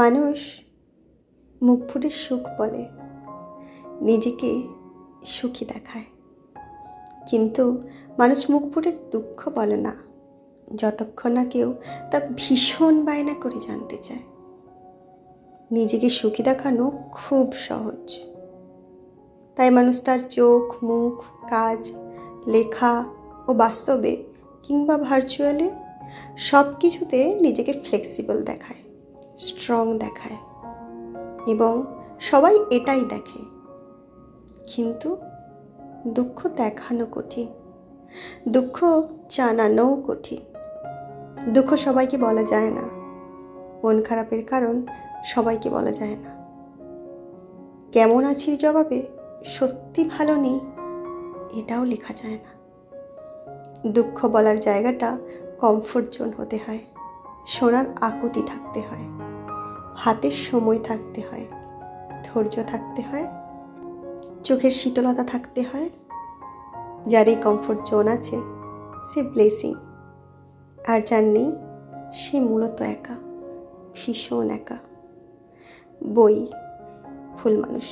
মানুষ মুখ ফুটে সুখ বলে, নিজেকে সুখী দেখায়, কিন্তু মানুষ মুখ ফুটে দুঃখ বলে না যতক্ষণ না কেউ তা ভীষণ বায়না করে জানতে চায়। নিজেকে সুখী দেখানো খুব সহজ, তাই মানুষ তার চোখ, মুখ, কাজ, লেখা ও বাস্তবে কিংবা ভার্চুয়ালি সব কিছুতে নিজেকে ফ্লেক্সিবল দেখায়, স্ট্রং দেখায়, এবং সবাই এটাই দেখে। কিন্তু দুঃখ দেখানো কঠিন, দুঃখ জানানোও কঠিন। দুঃখ সবাইকে বলা যায় না, মন খারাপের কারণ সবাইকে বলা যায় না। কেমন আছির জবাবে সত্যি ভালো নেই এটাও লেখা যায় না। দুঃখ বলার জায়গাটা কমফোর্ট জোন হতে হয়, শোনার আকুতি থাকতে হয়, হাতের সময় থাকতে হয়, ধৈর্য থাকতে হয়, চোখের শীতলতা থাকতে হয়। যার এই কমফোর্ট জোন আছে সে ব্লেসিং, আর যার নেই সে মূলত একা, ভীষণ একা। বই ফুল মানুষ।